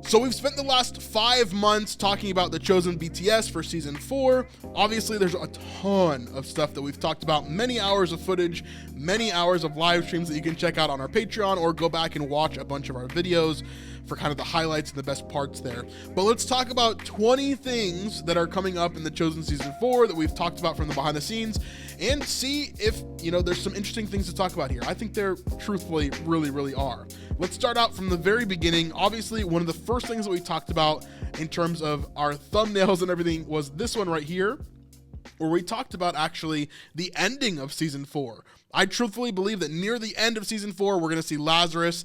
So we've spent the last 5 months talking about the Chosen BTS for season 4. Obviously, there's a ton of stuff that we've talked about, many hours of footage, many hours of live streams that you can check out on our Patreon or go back and watch a bunch of our videos for kind of the highlights and the best parts there. But let's talk about 20 things that are coming up in the Chosen season 4 that we've talked about from the behind the scenes and see if, there's some interesting things to talk about here. I think there truthfully really are. Let's start out from the very beginning. Obviously, one of the first things that we talked about in terms of our thumbnails and everything was this one right here, where we talked about actually the ending of season 4. I truthfully believe that near the end of season 4, we're going to see Lazarus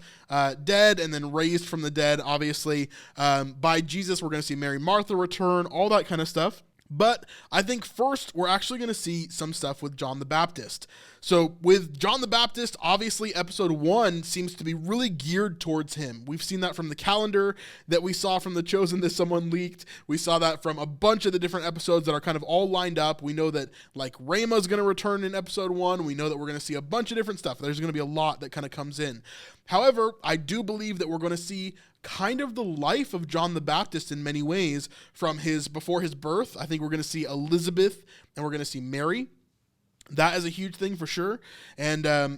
dead and then raised from the dead, obviously. By Jesus, we're going to see Mary Martha return, all that kind of stuff. But I think first, we're actually going to see some stuff with John the Baptist. So with John the Baptist, obviously episode 1 seems to be really geared towards him. We've seen that from the calendar that we saw from The Chosen that someone leaked. We saw that from a bunch of the different episodes that are kind of all lined up. We know that like RHAMMAS going to return in episode 1. We know that we're going to see a bunch of different stuff. There's going to be a lot that kind of comes in. However, I do believe that we're going to see kind of the life of John the Baptist in many ways from before his birth. I think we're going to see Elizabeth and we're going to see Mary. That is a huge thing for sure. And I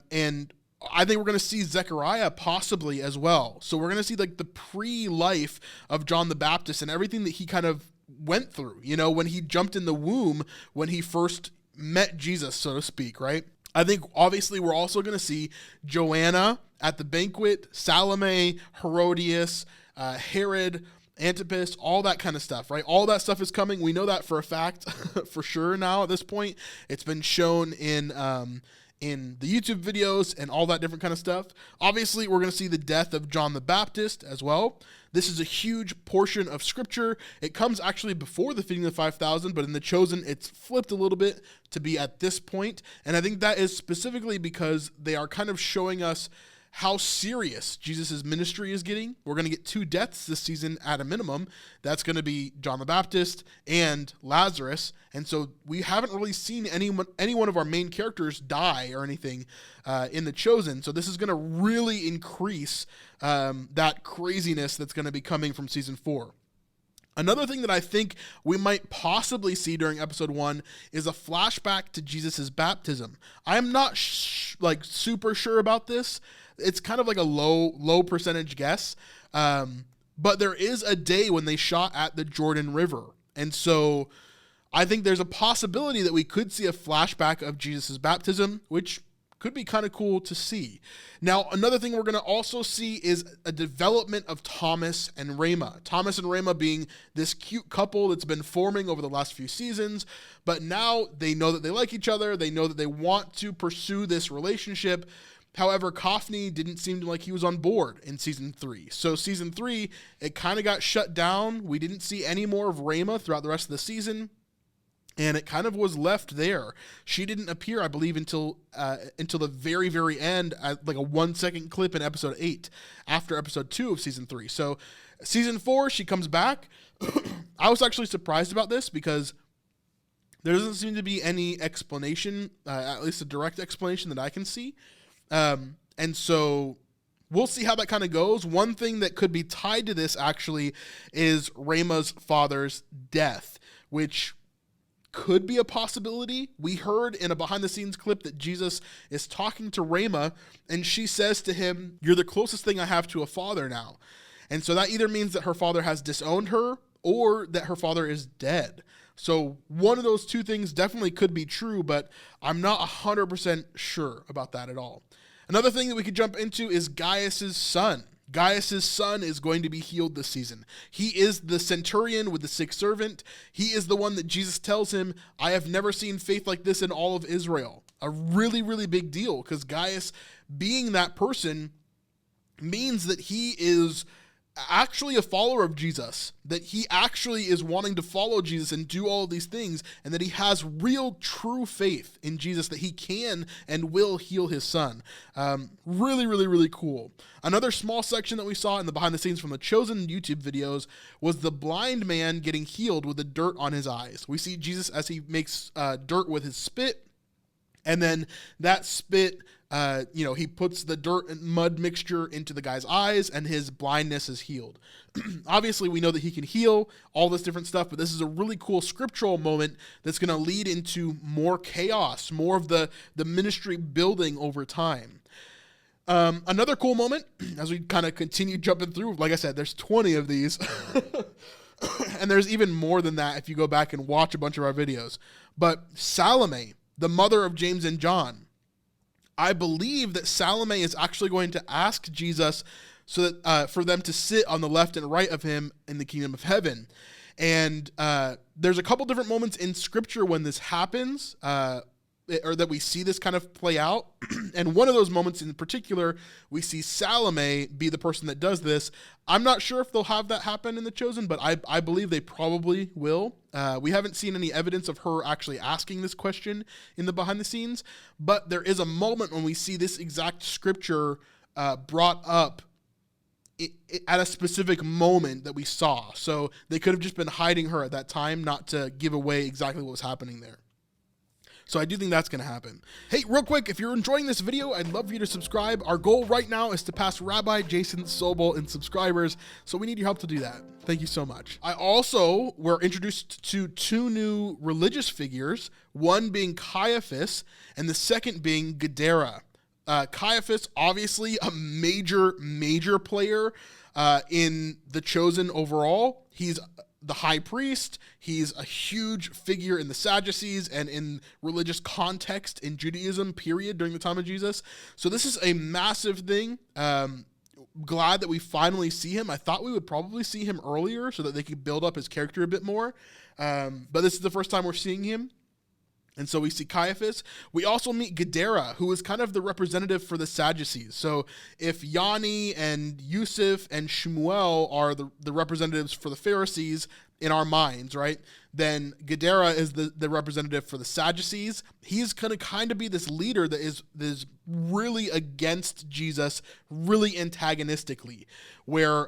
think we're going to see Zechariah possibly as well. So we're going to see like the pre-life of John the Baptist and everything that he kind of went through, when he jumped in the womb, when he first met Jesus, so to speak, right? I think obviously we're also going to see Joanna at the banquet, Salome, Herodias, Herod, Antipas, all that kind of stuff, right? All that stuff is coming. We know that for a fact, for sure now at this point. It's been shown in the YouTube videos and all that different kind of stuff. Obviously, we're going to see the death of John the Baptist as well. This is a huge portion of scripture. It comes actually before the feeding of the 5,000, but in the Chosen, it's flipped a little bit to be at this point. And I think that is specifically because they are kind of showing us how serious Jesus' ministry is getting. We're going to get 2 deaths this season at a minimum. That's going to be John the Baptist and Lazarus. And so we haven't really seen any one of our main characters die or anything in The Chosen. So this is going to really increase that craziness that's going to be coming from season 4. Another thing that I think we might possibly see during episode 1 is a flashback to Jesus' baptism. I'm not super sure about this. It's kind of like a low percentage guess. But there is a day when they shot at the Jordan River. And so I think there's a possibility that we could see a flashback of Jesus' baptism, which could be kind of cool to see. Now, another thing we're going to also see is a development of Thomas and Rhema. Thomas and Rhema being this cute couple that's been forming over the last few seasons, but now they know that they like each other. They know that they want to pursue this relationship. However, KAFNI didn't seem like he was on board in season 3. So season 3, it kind of got shut down. We didn't see any more of Rhema throughout the rest of the season. And it kind of was left there. She didn't appear, I believe, until the very, very end, like a 1-second clip in episode 8, after episode 2 of season 3. So season 4, she comes back. I was actually surprised about this because there doesn't seem to be any explanation, at least a direct explanation that I can see. And so we'll see how that kind of goes. One thing that could be tied to this actually is Rhema's father's death, which could be a possibility. We heard in a behind the scenes clip that Jesus is talking to Rhema and she says to him, "You're the closest thing I have to a father now." And so that either means that her father has disowned her or that her father is dead. So one of those two things definitely could be true, but I'm not 100% sure about that at all. Another thing that we could jump into is Gaius's son. Gaius's son is going to be healed this season. He is the centurion with the sick servant. He is the one that Jesus tells him, "I have never seen faith like this in all of Israel." A really, really big deal, because Gaius being that person means that he is actually a follower of Jesus, that he actually is wanting to follow Jesus and do all of these things, and that he has real, true faith in Jesus that he can and will heal his son. Really, really, really cool. Another small section that we saw in the behind the scenes from the Chosen YouTube videos was the blind man getting healed with the dirt on his eyes. We see Jesus as he makes dirt with his spit, and then that spit he puts the dirt and mud mixture into the guy's eyes and his blindness is healed. Obviously, we know that he can heal all this different stuff, but this is a really cool scriptural moment that's going to lead into more chaos, more of the ministry building over time. Another cool moment, as we kind of continue jumping through, like I said, there's 20 of these, and there's even more than that if you go back and watch a bunch of our videos. But Salome, the mother of James and John, I believe that Salome is actually going to ask Jesus so that for them to sit on the left and right of him in the kingdom of heaven. And there's a couple different moments in Scripture when this happens, or that we see this kind of play out. And one of those moments in particular, we see Salome be the person that does this. I'm not sure if they'll have that happen in The Chosen, but I believe they probably will. We haven't seen any evidence of her actually asking this question in the behind the scenes, but there is a moment when we see this exact scripture brought up at a specific moment that we saw. So they could have just been hiding her at that time, not to give away exactly what was happening there. So I do think that's going to happen. Hey, real quick, if you're enjoying this video, I'd love for you to subscribe. Our goal right now is to pass Rabbi Jason Sobel in subscribers, so we need your help to do that. Thank you so much. I also were introduced to 2 new religious figures, one being Caiaphas, and the second being Gadara. Caiaphas, obviously a major player in The Chosen overall. He's the high priest. He's a huge figure in the Sadducees and in religious context in Judaism, period, during the time of Jesus. So this is a massive thing. Glad that we finally see him. I thought we would probably see him earlier so that they could build up his character a bit more. But this is the first time we're seeing him. And so we see Caiaphas. We also meet Gadara, who is kind of the representative for the Sadducees. So if Yanni and Yusuf and Shmuel are the representatives for the Pharisees in our minds, right? Then Gadara is the representative for the Sadducees. He's going to kind of be this leader that is really against Jesus, really antagonistically, where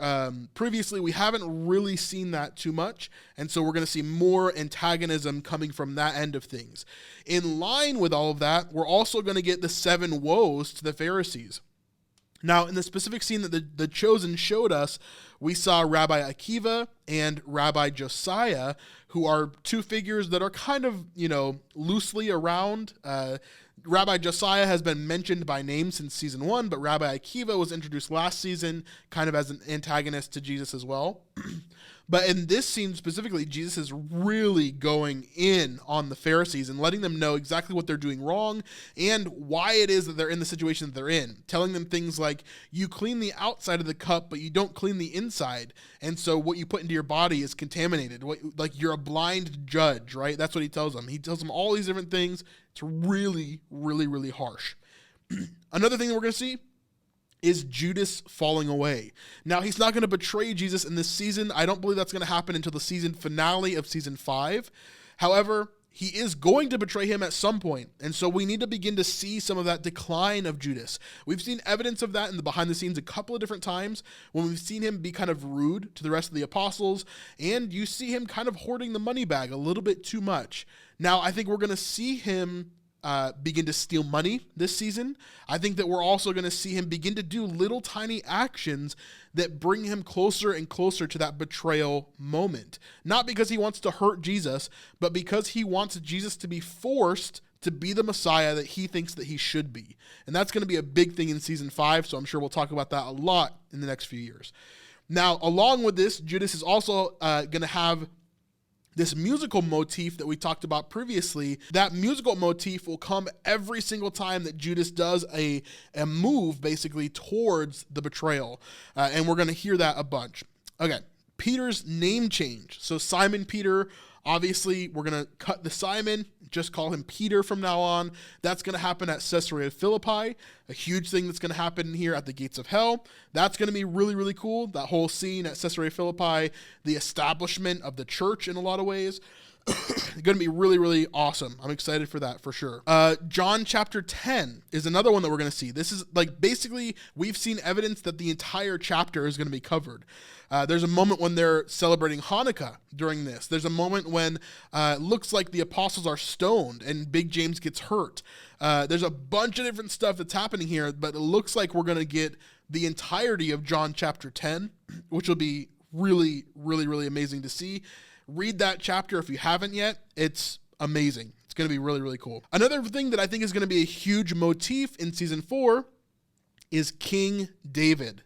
previously we haven't really seen that too much. And so we're going to see more antagonism coming from that end of things. In line with all of that, we're also going to get the 7 woes to the Pharisees. Now, in the specific scene that the Chosen showed us, we saw Rabbi Akiva and Rabbi Josiah, who are 2 figures that are kind of, loosely around. Rabbi Josiah has been mentioned by name since season 1, but Rabbi Akiva was introduced last season kind of as an antagonist to Jesus as well. But in this scene specifically, Jesus is really going in on the Pharisees and letting them know exactly what they're doing wrong and why it is that they're in the situation that they're in. Telling them things like, you clean the outside of the cup, but you don't clean the inside. And so what you put into your body is contaminated. Like you're a blind judge, right? That's what he tells them. He tells them all these different things. It's really, really, really harsh. Another thing that we're going to see is Judas falling away. Now, he's not going to betray Jesus in this season. I don't believe that's going to happen until the season finale of season 5. However, he is going to betray him at some point. And so we need to begin to see some of that decline of Judas. We've seen evidence of that in the behind the scenes a couple of different times when we've seen him be kind of rude to the rest of the apostles. And you see him kind of hoarding the money bag a little bit too much. Now, I think we're going to see him begin to steal money this season. I think that we're also going to see him begin to do little tiny actions that bring him closer and closer to that betrayal moment. Not because he wants to hurt Jesus, but because he wants Jesus to be forced to be the Messiah that he thinks that he should be. And that's going to be a big thing in season 5, so I'm sure we'll talk about that a lot in the next few years. Now, along with this, Judas is also going to have this musical motif that we talked about previously. That musical motif will come every single time that Judas does a move basically towards the betrayal. And we're going to hear that a bunch. Okay, Peter's name change. So Simon Peter, obviously we're going to cut the Simon, just call him Peter from now on. That's going to happen at Caesarea Philippi, a huge thing that's going to happen here at the gates of hell. That's going to be really, really cool. That whole scene at Caesarea Philippi, the establishment of the church in a lot of ways. Going to be really, really awesome. I'm excited for that for sure. John chapter 10 is another one that we're going to see. This is like basically we've seen evidence that the entire chapter is going to be covered. There's a moment when they're celebrating Hanukkah during this. There's a moment when it looks like the apostles are stoned and Big James gets hurt. There's a bunch of different stuff that's happening here, but it looks like we're going to get the entirety of John chapter 10, which will be really, really, really amazing to see. Read that chapter if you haven't yet. It's amazing. It's going to be really, really cool. Another thing that I think is going to be a huge motif in season 4 is King David.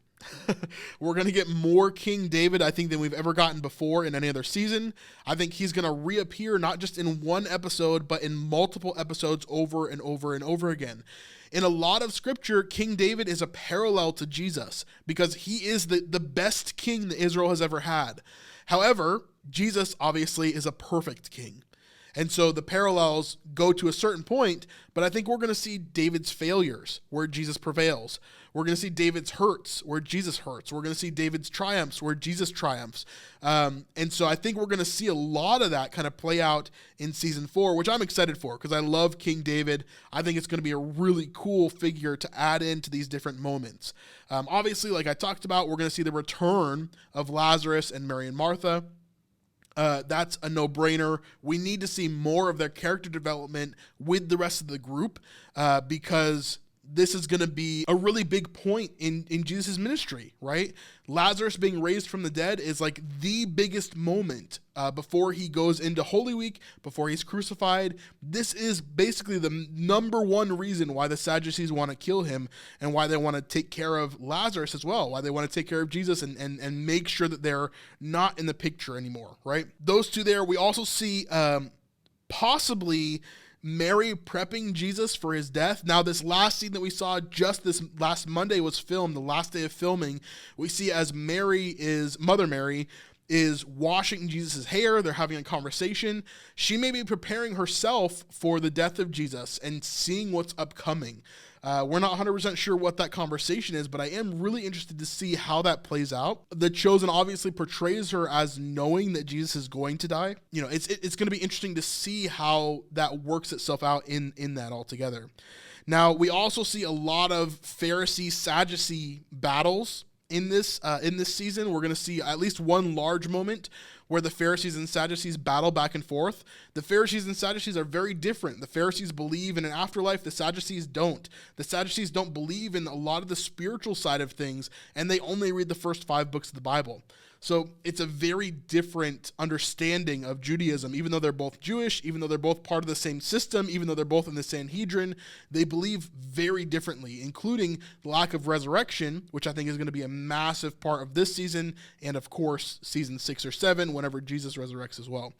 We're going to get more King David, I think, than we've ever gotten before in any other season. I think he's going to reappear not just in one episode, but in multiple episodes over and over and over again. In a lot of scripture, King David is a parallel to Jesus because he is the best king that Israel has ever had. However, Jesus obviously is a perfect king. And so the parallels go to a certain point, but I think we're going to see David's failures where Jesus prevails. We're going to see David's hurts where Jesus hurts. We're going to see David's triumphs where Jesus triumphs. And so I think we're going to see a lot of that kind of play out in season 4, which I'm excited for because I love King David. I think it's going to be a really cool figure to add into these different moments. Obviously, like I talked about, we're going to see the return of Lazarus and Mary and Martha. That's a no-brainer. We need to see more of their character development with the rest of the group because this is going to be a really big point in Jesus' ministry, right? Lazarus being raised from the dead is like the biggest moment before he goes into Holy Week, before he's crucified. This is basically the number one reason why the Sadducees want to kill him and why they want to take care of Lazarus as well, why they want to take care of Jesus and make sure that they're not in the picture anymore, right? Those two there. We also see possibly Mary prepping Jesus for his death. Now, this last scene that we saw just this last Monday was filmed, the last day of filming. We see as Mother Mary is washing Jesus' hair. They're having a conversation. She may be preparing herself for the death of Jesus and seeing what's upcoming. We're not 100% sure what that conversation is, but I am really interested to see how that plays out. The Chosen obviously portrays her as knowing that Jesus is going to die. You know, it's going to be interesting to see how that works itself out in that altogether. Now, we also see a lot of Pharisee-Sadducee battles in this season. We're going to see at least one large moment where the Pharisees and Sadducees battle back and forth. The Pharisees and Sadducees are very different. The Pharisees believe in an afterlife. The Sadducees don't. The Sadducees don't believe in a lot of the spiritual side of things, and they only read the first 5 books of the Bible. So it's a very different understanding of Judaism. Even though they're both Jewish, even though they're both part of the same system, even though they're both in the Sanhedrin, they believe very differently, including the lack of resurrection, which I think is going to be a massive part of this season, and of course, season 6 or 7, whenever Jesus resurrects as well.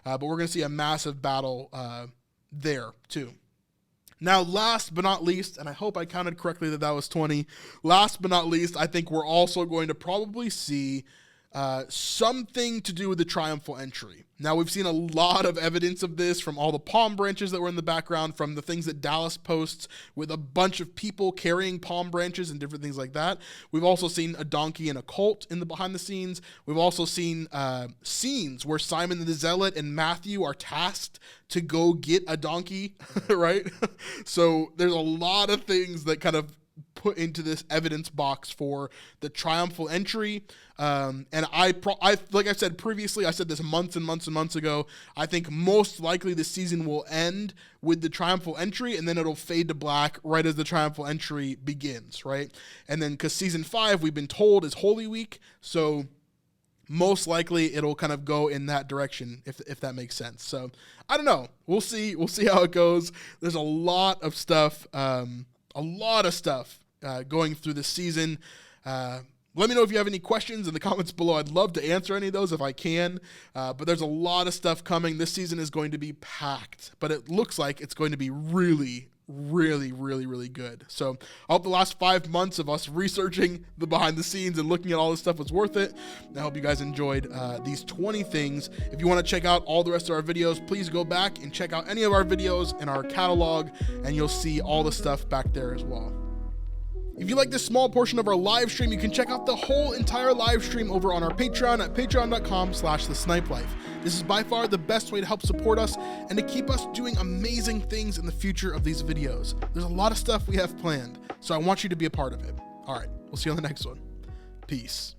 But we're going to see a massive battle there too. Now, last but not least, and I hope I counted correctly that was 20, last but not least, I think we're also going to probably see something to do with the triumphal entry. Now, we've seen a lot of evidence of this from all the palm branches that were in the background, from the things that Dallas posts with a bunch of people carrying palm branches and different things like that. We've also seen a donkey and a colt in the behind the scenes. We've also seen scenes where Simon the Zealot and Matthew are tasked to go get a donkey, right? So there's a lot of things that kind of put into this evidence box for the triumphal entry. And I like I said previously, I said this months and months and months ago, I think most likely the season will end with the triumphal entry, and then it'll fade to black right as the triumphal entry begins, right? And then because season 5, we've been told, is Holy Week, so most likely it'll kind of go in that direction, if that makes sense. So I don't know. We'll see how it goes. There's a lot of stuff, going through this season. Let me know if you have any questions in the comments below. I'd love to answer any of those if I can. But there's a lot of stuff coming. This season is going to be packed, but it looks like it's going to be really, really, really, really good. So I hope the last 5 months of us researching the behind the scenes and looking at all this stuff was worth it. And I hope you guys enjoyed these 20 things. If you want to check out all the rest of our videos, please go back and check out any of our videos in our catalog, and you'll see all the stuff back there as well. If you like this small portion of our live stream, you can check out the whole entire live stream over on our Patreon at patreon.com/thesnipelife. This is by far the best way to help support us and to keep us doing amazing things in the future of these videos. There's a lot of stuff we have planned, so I want you to be a part of it. All right, we'll see you on the next one. Peace.